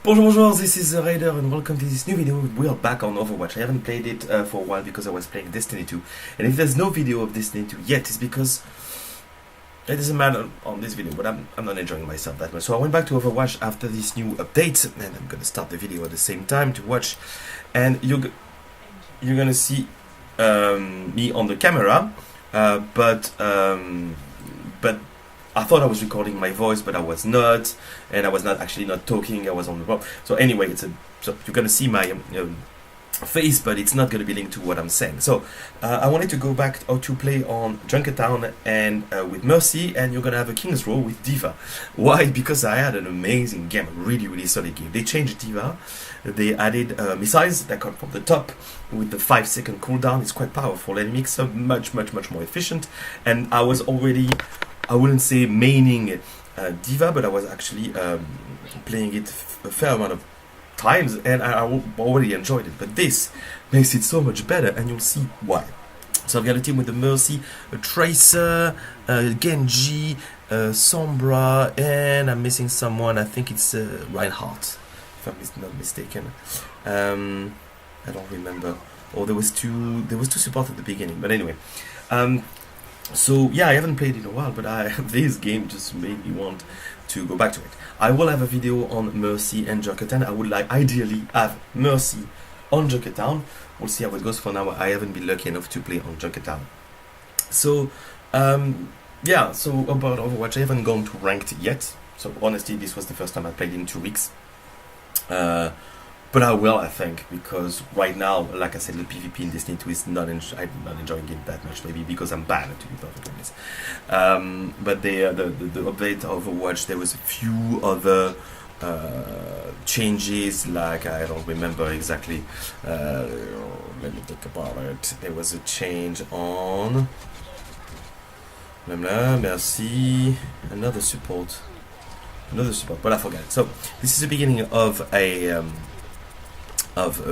Bonjour, this is ZeRaider and welcome to this new video. We are back on Overwatch. I haven't played it for a while because I was playing Destiny 2. And if there's no video of Destiny 2 yet, it's because it doesn't matter on this video, but I'm not enjoying myself that much. So I went back to Overwatch after this new update, and I'm gonna start the video at the same time to watch. And you're gonna see me on the camera, but I thought I was recording my voice, but I was not, and I was not actually not talking. I was on the phone. So anyway, so you're gonna see my face, but it's not gonna be linked to what I'm saying. So I wanted to go back to play on Junkertown and with Mercy, and you're gonna have a King's Row with D.Va. Why? Because I had an amazing game, a really solid game. They changed D.Va. They added missiles that come from the top with the 5-second cooldown. It's quite powerful and makes it much more efficient. And I was already, I wouldn't say maining D.Va, but I was actually playing it a fair amount of times, and I already enjoyed it. But this makes it so much better, and you'll see why. So I've got a team with the Mercy, a Tracer, Genji, Sombra, and I'm missing someone. I think it's Reinhardt, if I'm not mistaken. I don't remember. Oh, there was two support at the beginning, but anyway. So yeah, I haven't played it in a while, but this game just made me want to go back to it. I will have a video on Mercy and Junkertown. I would like ideally have Mercy on Junkertown. We'll see how it goes. For now, I haven't been lucky enough to play on Junkertown. So yeah, so about Overwatch, I haven't gone to ranked yet. So honestly, this was the first time I played in 2 weeks. But I will, I think, because right now, like I said, the PvP in Destiny 2 is I'm not enjoying it that much, maybe because I'm bad, to be perfectly honest. But the update of Overwatch, there was a few other changes, like I don't remember exactly. Let me think about it. There was a change on Merci, another support, but I forgot it. So this is the beginning of a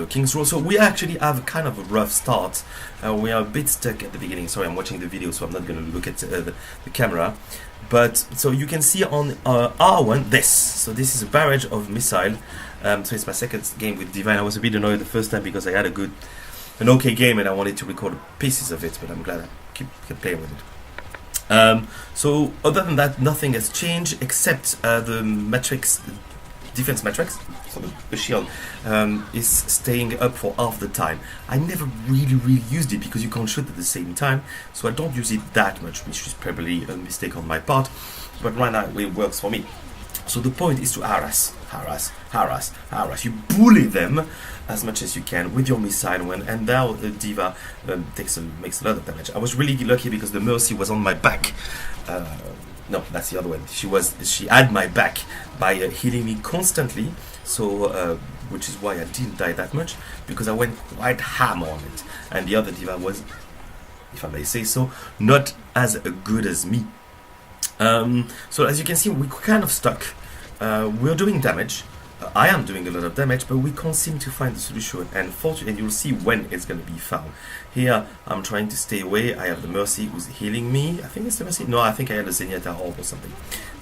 King's Row. So we actually have kind of a rough start. We are a bit stuck at the beginning. Sorry, I'm watching the video, so I'm not going to look at the camera. But so you can see on R1 this. So this is a barrage of missile. So it's my second game with D.Va. I was a bit annoyed the first time because I had an okay game and I wanted to record pieces of it, but I'm glad I kept playing with it. So other than that, nothing has changed except the metrics. Defense metrics, so the shield is staying up for half the time. I never really used it because you can't shoot at the same time, so I don't use it that much, which is probably a mistake on my part, but right now it works for me. So the point is to harass. You bully them as much as you can with your missile, and now the D.Va makes a lot of damage. I was really lucky because the Mercy was on my back. No, that's the other one. She had my back by healing me constantly, so which is why I didn't die that much, because I went quite ham on it, and the other D.Va was, if I may say so, not as good as me. So as you can see, we're kind of stuck. We're doing damage. I am doing a lot of damage, but we can't seem to find the solution, and you'll see when it's going to be found. Here, I'm trying to stay away. I have the Mercy who's healing me. I think it's the Mercy. No, I think I had a Zenyatta Orb or something.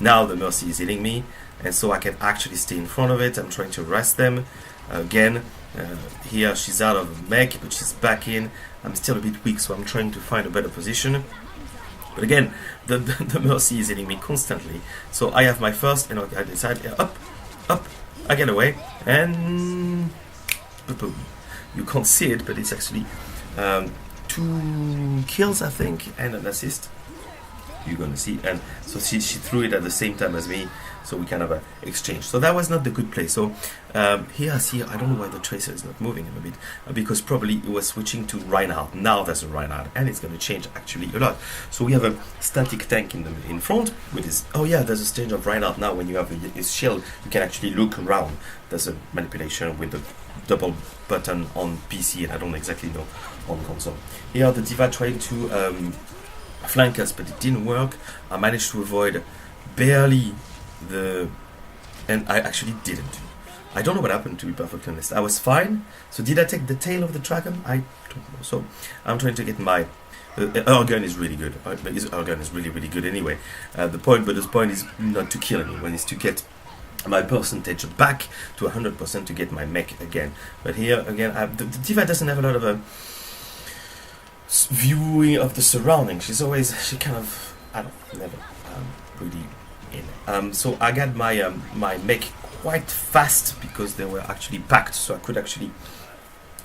Now the Mercy is healing me, and so I can actually stay in front of it. I'm trying to arrest them. Again, here she's out of mech, but she's back in. I'm still a bit weak, so I'm trying to find a better position. But again, the Mercy is hitting me constantly. So I have my first, and I decide, up. I get away, and boom. You can't see it, but it's actually 2 kills, I think, and an assist. You're gonna see, and so she threw it at the same time as me, so we kind of exchange. So that was not the good play. So here I see, I don't know why the Tracer is not moving a bit, because probably it was switching to Reinhardt. Now there's a Reinhardt, and it's going to change actually a lot. So we have a static tank in front with his. Oh yeah, there's a stage of Reinhardt now. When you have his shield, you can actually look around. There's a manipulation with the double button on PC, and I don't exactly know on console. Here the D.Va trying to flank us, but it didn't work. I managed to avoid barely and I actually didn't. I don't know what happened, to be perfectly honest. I was fine. So did I take the tail of the dragon? I don't know. So I'm trying to get my our gun is really good. Our gun is really good anyway. The point is not to kill anyone, is to get my percentage back to 100% to get my mech again. But here again, the D.Va doesn't have a lot of a viewing of the surroundings. She kind of, I don't, never really in. So I got my my mech quite fast because they were actually packed, so I could actually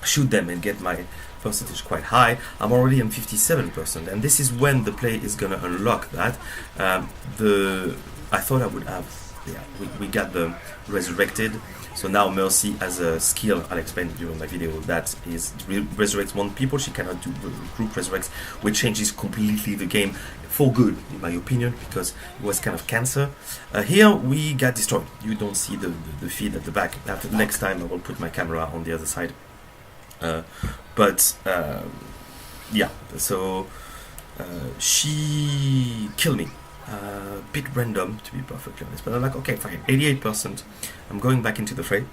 shoot them and get my percentage quite high. I'm already on 57%, and this is when the play is gonna unlock that. I thought I would have, yeah, we got the resurrected. So now Mercy has a skill, I'll explain during my video, that is resurrects one people. She cannot do group resurrects, which changes completely the game for good, in my opinion, because it was kind of cancer. Here we got destroyed. You don't see the feed at the back. Next time I will put my camera on the other side. Yeah, so she killed me. Bit random, to be perfectly honest, but I'm like, okay, fine, 88%. I'm going back into the fray,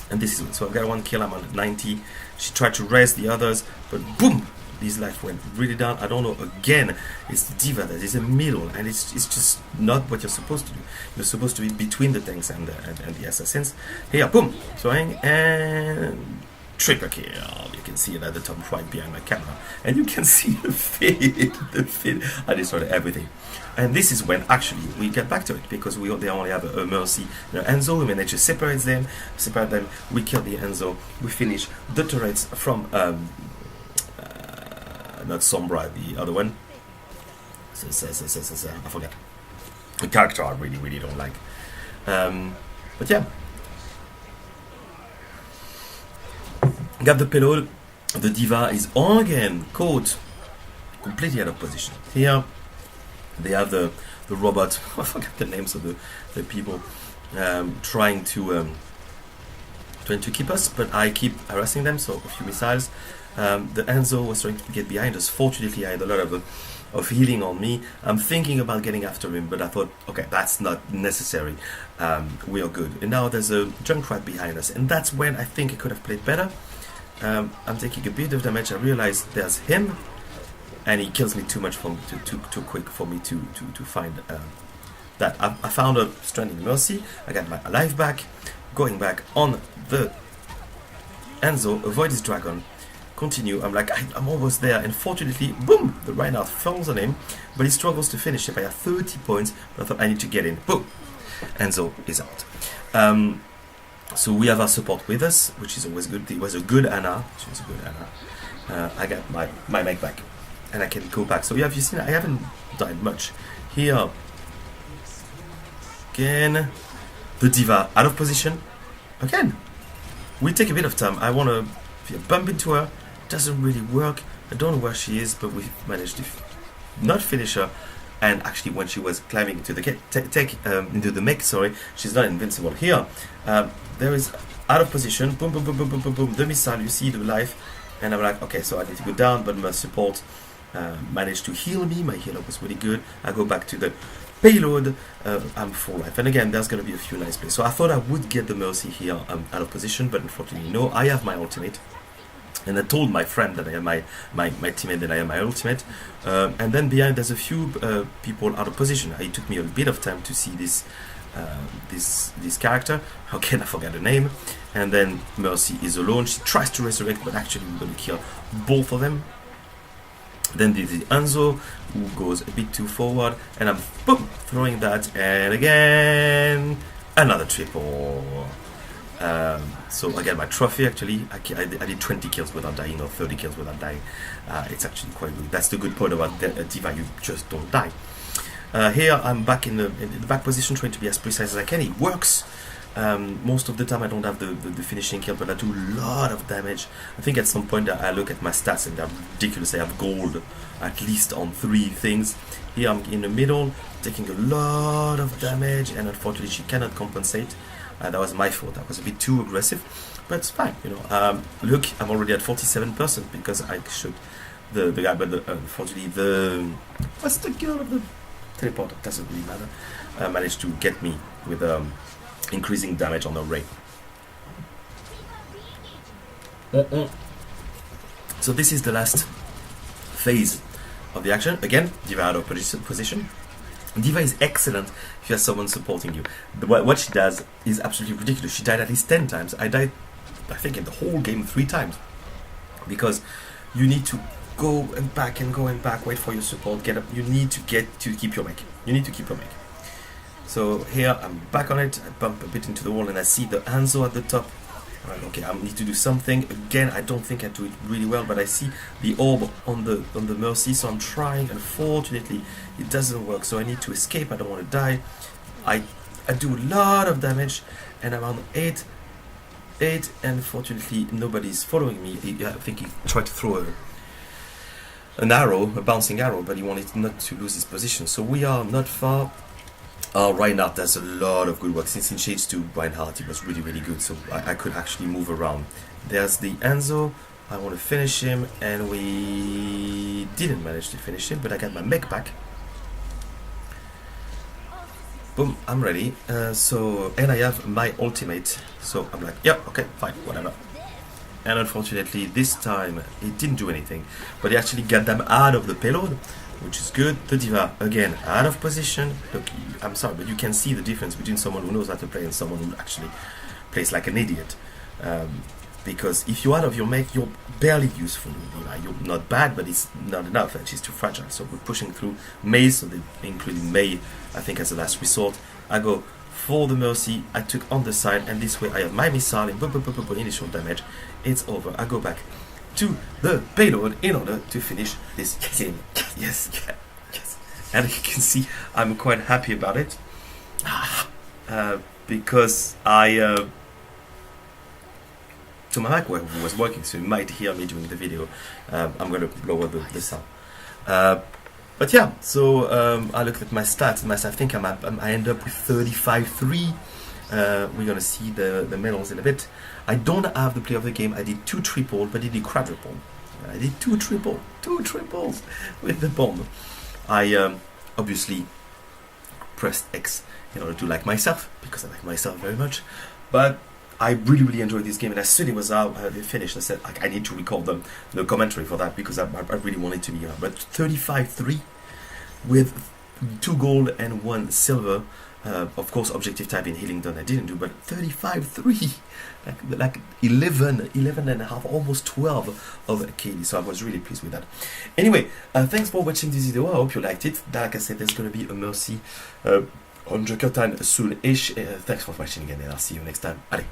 and this is it. So I've got one kill, I'm on 90. She tried to raise the others, but boom, these life went really down. I don't know, again, it's the D.Va that is in the middle, and it's just not what you're supposed to do. You're supposed to be between the tanks and the assassins. Here, boom, throwing, and triple kill. You can see it at the top right behind my camera, and you can see the feed. I destroyed everything. And this is when actually we get back to it, because they only have a Mercy, Enzo. We manage to separate them. We kill the Enzo. We finish the turrets from not Sombra, the other one. I forget the character. I really don't like. But yeah, got the payload. The D.Va is again caught completely out of position. Here they have the robot. I forgot the names of the people trying to keep us, but I keep harassing them. So a few missiles. The Enzo was trying to get behind us. Fortunately, I had a lot of healing on me. I'm thinking about getting after him, but I thought, okay, that's not necessary. We are good. And now there's a Junkrat behind us, and that's when I think I could have played better. I'm taking a bit of damage. I realize there's him, and he kills me too much too quick for me to find that. I found a stranding Mercy. I got my life back. Going back on the Enzo, avoid his dragon. Continue. I'm like, I'm almost there, and fortunately, boom, the Reinhardt falls on him, but he struggles to finish it. I have 30 points, but I thought I need to get in. Boom, Enzo is out. So we have our support with us, which is always good. It was a good Anna. I got my mech back, and I can go back. So have you seen? I haven't died much. Here again, the D.Va out of position. Again, we take a bit of time. I want to bump into her. Doesn't really work. I don't know where she is, but we managed to not finish her. And actually, when she was climbing into the into the mech, sorry, she's not invincible. Here, there is out of position. Boom, boom, boom, boom, boom, boom, boom. The missile. You see the life, and I'm like, okay, so I need to go down, but my support managed to heal me. My healer was really good. I go back to the payload. I'm full life, and again, there's gonna be a few nice plays. So I thought I would get the Mercy here out of position, but unfortunately, no. I have my ultimate. And I told my friend that I have my teammate that I have my ultimate. And then behind there's a few people out of position. It took me a bit of time to see this character. Again, I forgot the name. And then Mercy is alone. She tries to resurrect, but actually we're going to kill both of them. Then there's the Enzo, who goes a bit too forward. And I'm boom, throwing that. And again, another triple. So I get my trophy. Actually, I did 20 kills without dying, or 30 kills without dying. It's actually quite good. That's the good point about D.Va, you just don't die. Here I'm back in the back position, trying to be as precise as I can. It works. Most of the time I don't have the finishing kill, but I do a lot of damage. I think at some point I look at my stats and they're ridiculous. I have gold at least on 3 things. Here I'm in the middle, taking a lot of damage, and unfortunately she cannot compensate. That was my fault. I was a bit too aggressive, but it's fine, you know. Look, I'm already at 47% because I shot the guy, but unfortunately what's the girl of the teleporter? Doesn't really matter. Managed to get me with increasing damage on the ray. So this is the last phase of the action. Again, D.Va out of position. Diva is excellent if you have someone supporting you. What she does is absolutely ridiculous. She died at least 10 times. I died, I think, in the whole game 3 times. Because you need to go and back, wait for your support, get up. You need to keep your mech. You need to keep your mech. So here I'm back on it. I bump a bit into the wall and I see the Hanzo at the top. Right, okay, I need to do something. Again, I don't think I do it really well, but I see the orb on the Mercy, so I'm trying. Unfortunately, it doesn't work, so I need to escape. I don't want to die. I do a lot of damage, and I'm on 8, and fortunately, nobody's following me. I think he tried to throw an arrow, a bouncing arrow, but he wanted not to lose his position. So we are not far. Reinhardt does a lot of good work. Since in Shades 2, Reinhardt, he was really, really good, so I could actually move around. There's the Hanzo. I want to finish him, and we didn't manage to finish him, but I got my mech back. Boom, I'm ready. And I have my ultimate, so I'm like, yeah, okay, fine, whatever. And unfortunately, this time, it didn't do anything, but it actually got them out of the payload, which is good. The Diva, again, out of position. Look, I'm sorry, but you can see the difference between someone who knows how to play and someone who actually plays like an idiot. Because if you're out of your mech, you're barely useful. You're not bad, but it's not enough, and she's too fragile. So we're pushing through Mei, so they included Mei, I think, as a last resort. I go for the Mercy, I took on the side, and this way I have my missile in initial damage. It's over. I go back to the payload in order to finish this game. Yes. And you can see I'm quite happy about it. Because so my mic was working, so you might hear me during the video. I'm going to lower the sound. But yeah, so I looked at my stats. I think I end up with 35-3. We're going to see the medals in a bit. I don't have the play of the game. I did 2 triple, but I did quadruple. I did 2 triples with the bomb. I obviously pressed X in order to like myself, because I like myself very much. But I really, really enjoyed this game, and as soon as it was out, finished, I said, like, I need to record the commentary for that, because I really wanted to be out. But 35-3 with 2 gold and 1 silver. Of course, objective type in healing done I didn't do, but 35-3, like 11 and a half, almost 12 of KD. So I was really pleased with that. Anyway, thanks for watching this video. I hope you liked it. Like I said, there's going to be a Mercy on Junkertown soon-ish. Thanks for watching again, and I'll see you next time. Allez,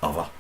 au revoir.